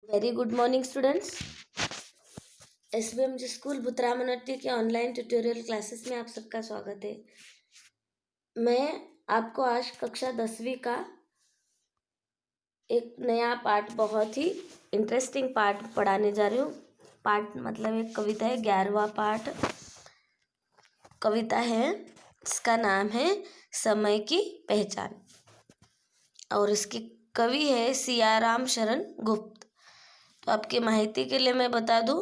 Very good morning students. SBMG school Butra Manatti के online tutorial classes में आप सबका स्वागत है। मैं आपको आज कक्षा 10वीं का एक नया पाठ, बहुत ही इंटरेस्टिंग पाठ पढ़ाने जा रही हूँ। पाठ मतलब एक कविता है, 11वां पाठ कविता है। इसका नाम है समय की पहचान और इसकी कवि है सियाराम शरण गुप्त। तो आपकी माहिती के लिए मैं बता दूं,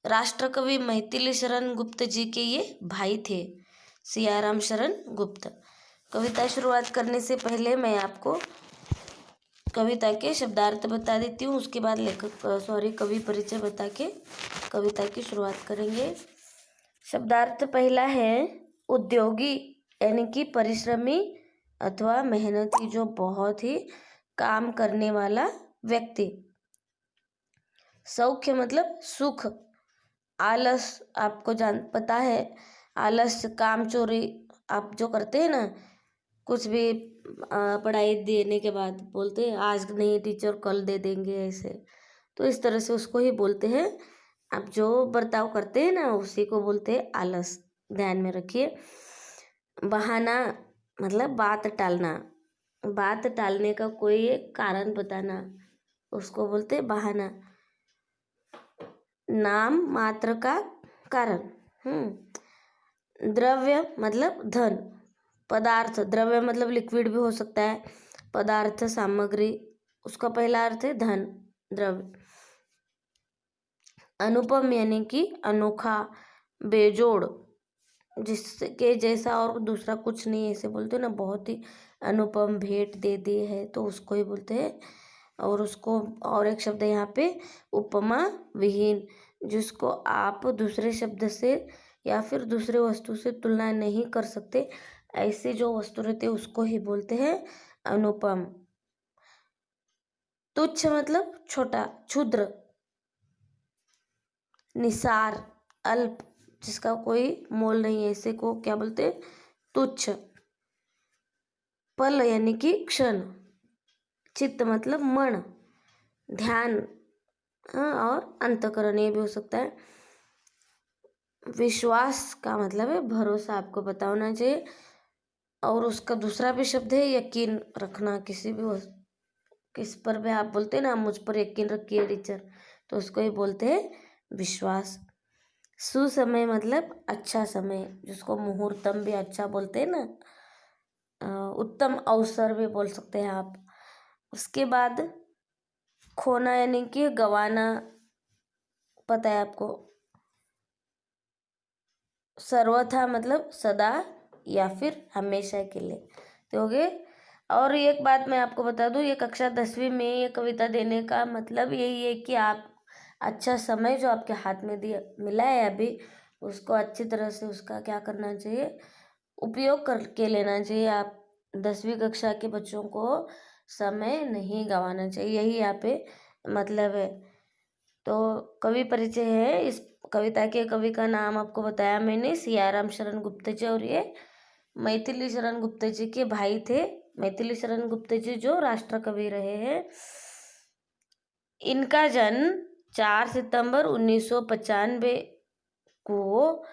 राष्ट्रकवि मैथिली शरण गुप्त जी के ये भाई थे, सियाराम शरण गुप्त। कविता शुरुआत करने से पहले मैं आपको कविता के शब्दार्थ बता देती हूँ, उसके बाद कवि परिचय बता के कविता की शुरुआत करेंगे। शब्दार्थ पहला है उद्योगी, यानी कि परिश्रमी अथवा मेहनती, जो बहुत ही काम करने वाला व्यक्ति। सौख्य मतलब सुख। आलस, आपको पता है, आलस, काम चोरी आप जो करते हैं ना, कुछ भी पढ़ाई देने के बाद बोलते हैं आज नहीं टीचर कल दे देंगे, ऐसे। तो इस तरह से उसको ही बोलते हैं। आप जो बर्ताव करते हैं ना, उसी को बोलते हैं आलस। ध्यान में रखिए। बहाना मतलब बात टालना, बात टालने का कोई एक कारण बताना, उसको बोलते हैं बहाना। नाम मात्र का कारण। द्रव्य मतलब धन, पदार्थ, द्रव्य मतलब लिक्विड भी हो सकता है, पदार्थ सामग्री, उसका पहला अर्थ है धन, द्रव्य। अनुपम यानी कि अनोखा, बेजोड़, जिसके जैसा और दूसरा कुछ नहीं, ऐसे बोलते हैं ना, बहुत ही अनुपम भेंट दे दी है, तो उसको ही बोलते हैं। और उसको और एक शब्द है यहाँ पे, उपमा विहीन, जिसको आप दूसरे शब्द से या फिर दूसरे वस्तु से तुलना नहीं कर सकते, ऐसे जो वस्तु रहते हैं उसको ही बोलते हैं अनुपम। तुच्छ मतलब छोटा, क्षुद्र। निसार, अल्प, जिसका कोई मोल नहीं है, ऐसे को क्या बोलते हैं, तुच्छ। पल यानी कि क्षण। चित्त मतलब मन, ध्यान, और अंतःकरण, ये भी हो सकता है। विश्वास का मतलब है भरोसा, आपको पता होना चाहिए। और उसका दूसरा भी शब्द है यकीन रखना, किसी भी किस पर भी आप बोलते हैं ना, मुझ पर यकीन रखिए टीचर, तो उसको ही बोलते हैं विश्वास। सुसमय मतलब अच्छा समय, जिसको मुहूर्तम भी अच्छा बोलते हैं ना, उत्तम अवसर भी बोल सकते हैं आप। उसके बाद खोना यानी कि गंवाना, पता है आपको। सर्वथा मतलब सदा या फिर हमेशा के लिए, तो हो गए। और एक बात मैं आपको बता दूं, ये कक्षा 10वीं में ये कविता देने का मतलब यही है कि आप अच्छा समय जो आपके हाथ में दिया मिला है अभी, उसको अच्छी तरह से उसका क्या करना चाहिए, उपयोग करके लेना चाहिए। आप 10वीं कक्षा के बच्चों को समय नहीं गंवाना चाहिए, यही यहाँ पे मतलब है। तो कवि परिचय है, इस कविता के कवि का नाम आपको बताया मैंने, सियाराम शरण गुप्त जी, और ये मैथिली शरण गुप्त जी के भाई थे। मैथिली शरण गुप्त जी जो राष्ट्र कवि रहे हैं। इनका जन्म 4 सितंबर 1995 को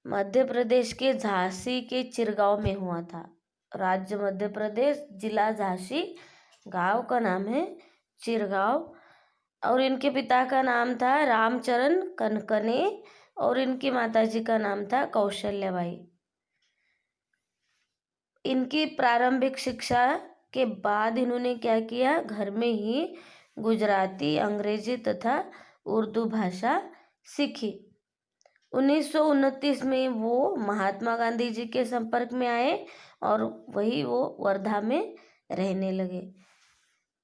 मध्य प्रदेश के झांसी के चिरगांव में हुआ था। राज्य मध्य प्रदेश, जिला झांसी, गांव का नाम है चिरगांव। और इनके पिता का नाम था रामचरण कनकने और इनकी माताजी का नाम था कौशल्याबाई। इनकी प्रारंभिक शिक्षा के बाद इन्होंने क्या किया, घर में ही गुजराती, अंग्रेजी तथा उर्दू भाषा सीखी। 1929 में वो महात्मा गांधी जी के संपर्क में आए और वही वो वर्धा में रहने लगे।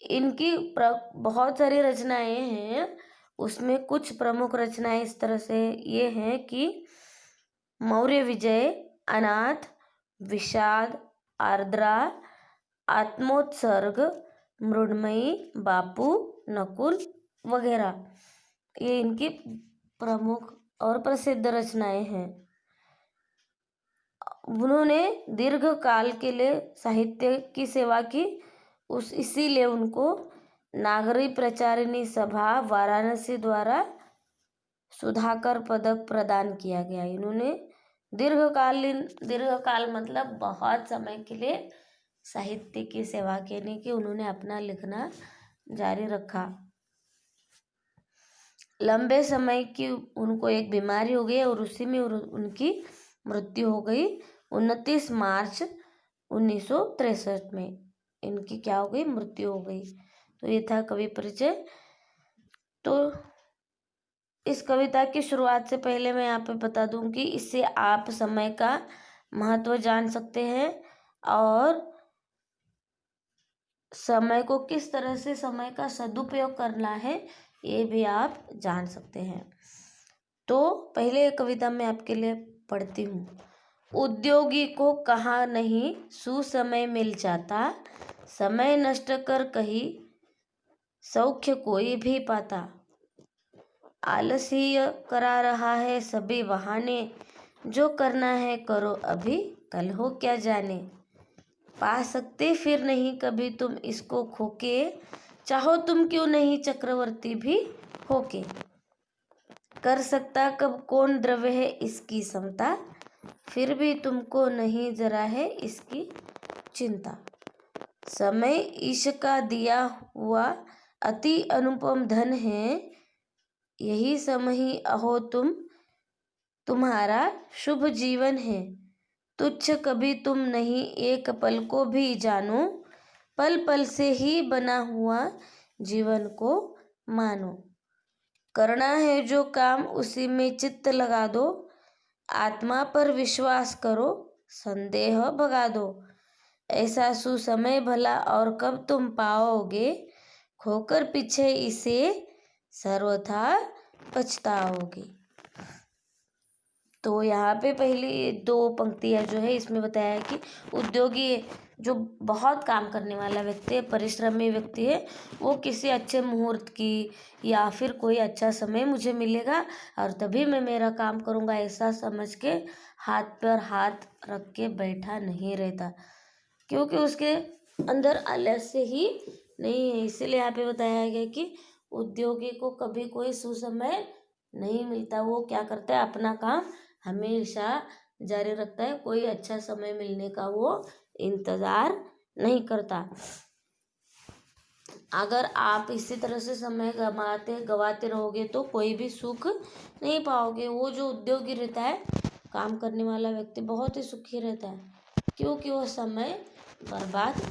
इनकी बहुत सारी रचनाएं हैं, उसमें कुछ प्रमुख रचनाएं इस तरह से ये हैं कि मौर्य विजय, अनाथ, विषाद, आर्द्रा, आत्मोत्सर्ग, मृण्मयी, बापू, नकुल वगैरह, ये इनकी प्रमुख और प्रसिद्ध रचनाएं हैं। उन्होंने दीर्घ काल के लिए साहित्य की सेवा की, इसीलिए उनको नागरी प्रचारिणी सभा वाराणसी द्वारा सुधाकर पदक प्रदान किया गया। इन्होंने दीर्घकाल मतलब बहुत समय के लिए साहित्य की सेवा करने की उन्होंने अपना लिखना जारी रखा। लंबे समय की उनको एक बीमारी हो गई और उसी में उनकी मृत्यु हो गई। 29 मार्च 1963 में इनकी क्या हो गई, मृत्यु हो गई। तो ये था कवि परिचय। तो इस कविता की शुरुआत से पहले मैं यहाँ पे बता दूं कि इससे आप समय का महत्व जान सकते हैं और समय को किस तरह से समय का सदुपयोग करना है ये भी आप जान सकते हैं। तो पहले कविता मैं आपके लिए पढ़ती हूँ। उद्योगी को कहाँ नहीं सुसमय मिल जाता, समय नष्ट कर कहीं सौख्य कोई भी पाता। आलसी करा रहा है सभी बहाने, जो करना है करो अभी कल हो क्या जाने। पा सकते फिर नहीं कभी तुम इसको खोके, चाहो तुम क्यों नहीं चक्रवर्ती भी होके। कर सकता कब कौन द्रव्य है इसकी समता, फिर भी तुमको नहीं जरा है इसकी चिंता। समय ईश का दिया हुआ अति अनुपम धन है, यही समय ही अहो तुम्हारा शुभ जीवन है। तुच्छ कभी तुम नहीं एक पल को भी जानो, पल पल से ही बना हुआ जीवन को मानो। करना है जो काम उसी में चित्त लगा दो, आत्मा पर विश्वास करो संदेह भगा दो। ऐसा सुसमय भला और कब तुम पाओगे, खोकर पीछे इसे सर्वथा पछताओगे। तो यहाँ पे पहली दो पंक्तियाँ जो है इसमें बताया है कि उद्योगी जो बहुत काम करने वाला व्यक्ति है, परिश्रमी व्यक्ति है, वो किसी अच्छे मुहूर्त की या फिर कोई अच्छा समय मुझे मिलेगा और तभी मैं मेरा काम करूँगा ऐसा समझ के हाथ पर हाथ रख के बैठा नहीं रहता, क्योंकि उसके अंदर आलस्य ही नहीं है। इसीलिए यहाँ पे बताया गया कि उद्योगी को कभी कोई सुसमय नहीं मिलता। वो क्या करता है, अपना काम हमेशा जारी रखता है, कोई अच्छा समय मिलने का वो इंतज़ार नहीं करता। अगर आप इसी तरह से समय गवाते रहोगे तो कोई भी सुख नहीं पाओगे। वो जो उद्योगी रहता है, काम करने वाला व्यक्ति, बहुत ही सुखी रहता है, क्योंकि वह समय बर्बाद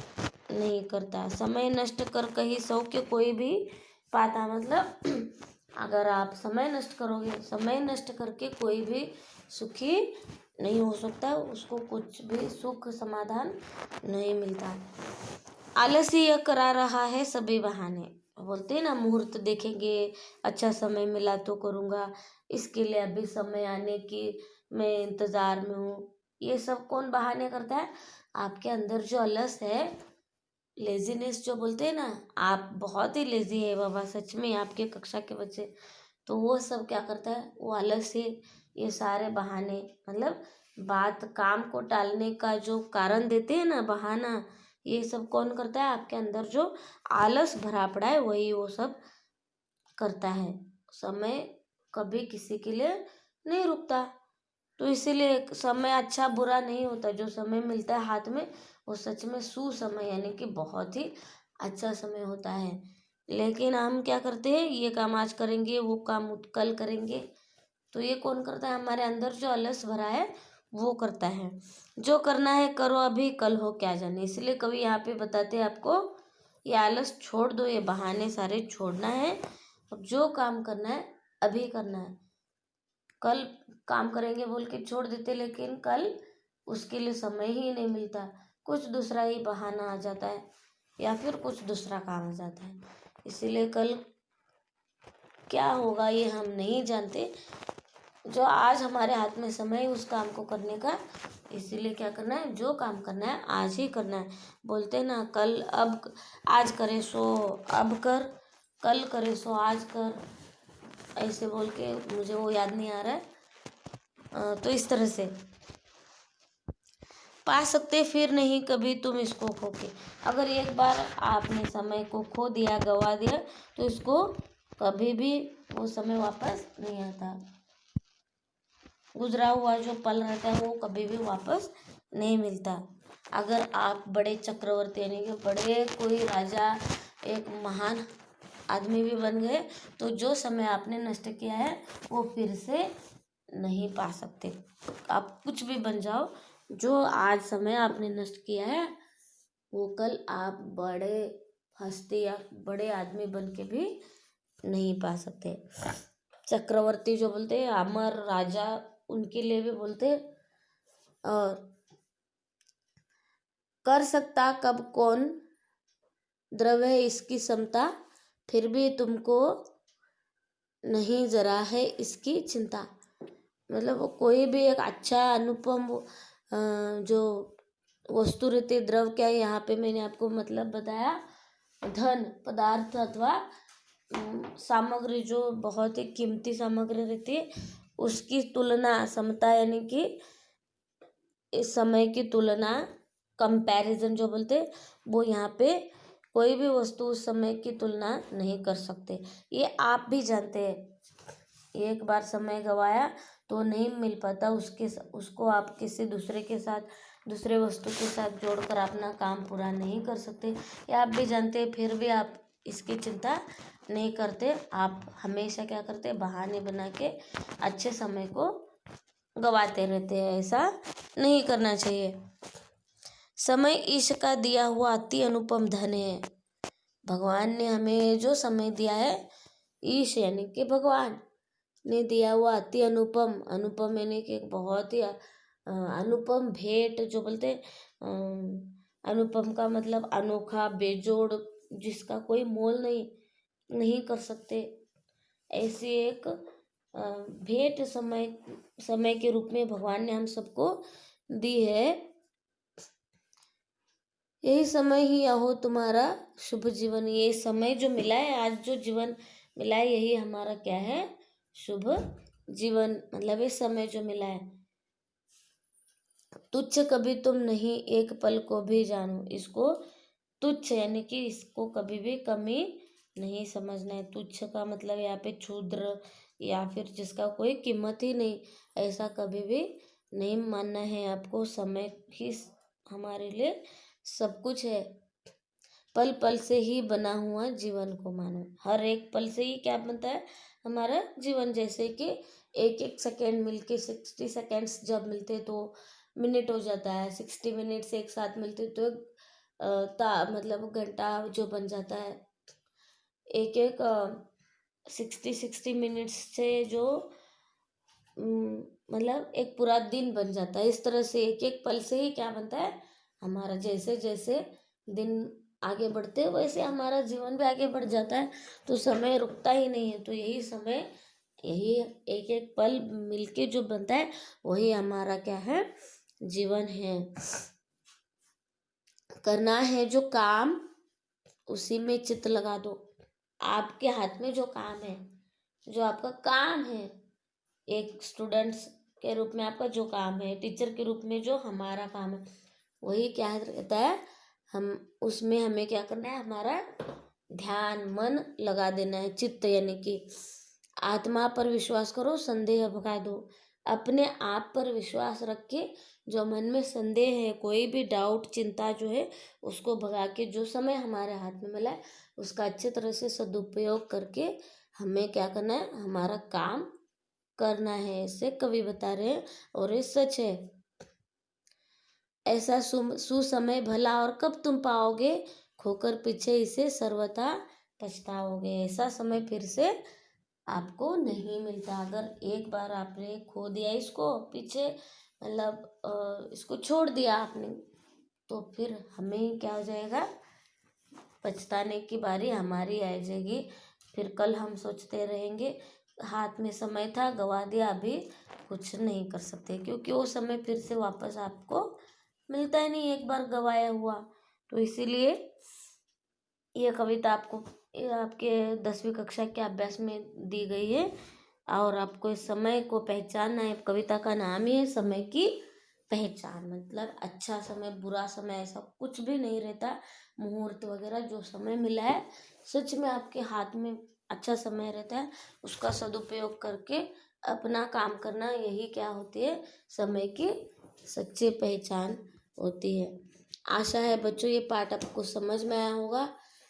नहीं करता। समय नष्ट कर कहीं सौख्य कोई भी पाता, मतलब अगर आप समय नष्ट करोगे, समय नष्ट करके कोई भी सुखी नहीं हो सकता, उसको कुछ भी सुख समाधान नहीं मिलता। आलस्य करा रहा है सभी बहाने, बोलते हैं ना, मुहूर्त देखेंगे, अच्छा समय मिला तो करूँगा, इसके लिए अभी समय आने की मैं इंतज़ार में हूँ। ये सब कौन बहाने करता है? आपके अंदर जो अलस है, लेजीनेस जो बोलते हैं ना, आप बहुत ही लेजी है बाबा, सच में आपके कक्षा के बच्चे, तो वो सब क्या करता है, वो आलस्य, ये सारे बहाने, मतलब बात काम को टालने का जो कारण देते हैं ना, बहाना, ये सब कौन करता है? आपके अंदर जो आलस भरा पड़ा है वही वो सब करता है। समय कभी किसी के लिए नहीं रुकता, तो इसीलिए समय अच्छा बुरा नहीं होता। जो समय मिलता है हाथ में वो सच में सुसमय यानी कि बहुत ही अच्छा समय होता है। लेकिन हम क्या करते हैं, ये काम आज करेंगे, वो काम कल करेंगे, तो ये कौन करता है? हमारे अंदर जो अलस भरा है वो करता है। जो करना है करो अभी कल हो क्या जाने। इसलिए कवि यहाँ पे बताते हैं आपको, ये आलस छोड़ दो, ये बहाने सारे छोड़ना है, अब जो काम करना है अभी करना है। कल काम करेंगे बोल के छोड़ देते, लेकिन कल उसके लिए समय ही नहीं मिलता, कुछ दूसरा ही बहाना आ जाता है या फिर कुछ दूसरा काम आ जाता है। इसीलिए कल क्या होगा ये हम नहीं जानते। जो आज हमारे हाथ में समय है उस काम को करने का, इसीलिए क्या करना है, जो काम करना है आज ही करना है। बोलते हैं ना, कल अब आज करे सो अब कर, कल करे सो आज कर, ऐसे बोल के मुझे वो याद नहीं आ रहा है। तो इस तरह से पा सकते, फिर नहीं कभी तुम इसको खोके। अगर एक बार आपने समय को खो दिया, गवा दिया, तो इसको कभी भी वो समय वापस नहीं आता। गुजरा हुआ जो पल रहता है वो कभी भी वापस नहीं मिलता। अगर आप बड़े चक्रवर्ती यानी कि बड़े कोई राजा, एक महान आदमी भी बन गए, तो जो समय आपने नष्ट किया है वो फिर से नहीं पा सकते। आप कुछ भी बन जाओ, जो आज समय आपने नष्ट किया है वो कल आप बड़े हस्ती या बड़े आदमी बन के भी नहीं पा सकते। चक्रवर्ती जो बोलते हैं, अमर राजा, उनके लिए भी बोलते हैं। और कर सकता कब कौन, द्रव्य है इसकी समता, फिर भी तुमको नहीं जरा है इसकी चिंता। मतलब वो कोई भी एक अच्छा अनुपम जो वस्तु रहती है, द्रव क्या है, यहाँ पे मैंने आपको मतलब बताया, धन, पदार्थ अथवा सामग्री जो बहुत ही कीमती सामग्री रहती है, उसकी तुलना, समता यानी कि इस समय की तुलना, कंपैरिजन जो बोलते, वो यहाँ पे कोई भी वस्तु उस समय की तुलना नहीं कर सकते। ये आप भी जानते हैं। एक बार समय गवाया तो नहीं मिल पाता, उसको आप किसी दूसरे के साथ, दूसरे वस्तु के साथ जोड़कर अपना काम पूरा नहीं कर सकते। ये आप भी जानते हैं, फिर भी आप इसकी चिंता नहीं करते। आप हमेशा क्या करते हैं, बहाने बना के अच्छे समय को गवाते रहते हैं। ऐसा नहीं करना चाहिए। समय ईश का दिया हुआ अति अनुपम धन है। भगवान ने हमें जो समय दिया है, ईश यानी कि भगवान ने दिया हुआ अति अनुपम, अनुपम यानी कि बहुत ही अनुपम भेंट जो बोलते, अनुपम का मतलब अनोखा, बेजोड़, जिसका कोई मोल नहीं कर सकते। ऐसी एक भेंट समय के रूप में भगवान ने हम सबको दी है। यही समय ही हो तुम्हारा शुभ जीवन। ये समय जो मिला है, आज जो जीवन मिला है, यही हमारा क्या है, शुभ जीवन। मतलब ये समय जो मिला है, तुच्छ कभी तुम नहीं एक पल को भी जानो। इसको तुच्छ यानी कि इसको कभी भी कमी नहीं समझना है। तुच्छ का मतलब यहाँ पे क्षुद्र या फिर जिसका कोई कीमत ही नहीं, ऐसा कभी भी नहीं मानना है आपको। समय ही हमारे लिए सब कुछ है। पल पल से ही बना हुआ जीवन को मानो। हर एक पल से ही क्या बनता है, हमारा जीवन। जैसे कि एक एक सेकेंड मिलके 60 सेकेंड्स जब मिलते तो मिनट हो जाता है, 60 मिनट्स एक साथ मिलते तो मतलब घंटा जो बन जाता है। एक एक 60 मिनट्स से जो मतलब एक पूरा दिन बन जाता है। इस तरह से एक एक पल से ही क्या बनता है, हमारा जैसे जैसे दिन आगे बढ़ते हैं वैसे हमारा जीवन भी आगे बढ़ जाता है। तो समय रुकता ही नहीं है। तो यही समय, यही एक एक पल मिलके जो बनता है, वही हमारा क्या है, जीवन है। करना है जो काम उसी में चित्त लगा दो। आपके हाथ में जो काम है, जो आपका काम है, एक स्टूडेंट्स के रूप में आपका जो काम है, टीचर के रूप में जो हमारा काम है, वही क्या रहता है, हम उसमें हमें क्या करना है, हमारा ध्यान, मन लगा देना है। चित्त यानी कि आत्मा पर विश्वास करो, संदेह भगा दो। अपने आप पर विश्वास रख के जो मन में संदेह है, कोई भी डाउट, चिंता जो है, उसको भगा के जो समय हमारे हाथ में मिला है उसका अच्छे तरह से सदुपयोग करके हमें क्या करना है, हमारा काम करना है। ऐसे कवि बता रहे हैं और ये सच है। ऐसा सुसमय भला और कब तुम पाओगे, खोकर पीछे इसे सर्वथा पछताओगे। ऐसा समय फिर से आपको नहीं मिलता। अगर एक बार आपने खो दिया इसको पीछे, मतलब इसको छोड़ दिया आपने, तो फिर हमें क्या हो जाएगा, पछताने की बारी हमारी आ जाएगी। फिर कल हम सोचते रहेंगे, हाथ में समय था, गवा दिया, अभी कुछ नहीं कर सकते, क्योंकि वो समय फिर से वापस आपको मिलता ही नहीं, एक बार गवाया हुआ। तो इसीलिए ये कविता आपको आपके 10वीं कक्षा के अभ्यास में दी गई है और आपको इस समय को पहचानना है। कविता का नाम ही है समय की पहचान मतलब अच्छा समय बुरा समय ऐसा कुछ भी नहीं रहता। मुहूर्त वगैरह जो समय मिला है सच में आपके हाथ में अच्छा समय रहता है, उसका सदुपयोग करके अपना काम करना, यही क्या होती है, समय की सच्ची पहचान होती है। आशा है बच्चों ये पाठ आपको समझ में आया होगा।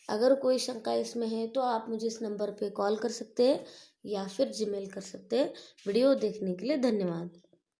अगर कोई शंका इसमें है तो आप मुझे इस नंबर पे कॉल कर सकते हैं या फिर जीमेल कर सकते हैं। वीडियो देखने के लिए धन्यवाद।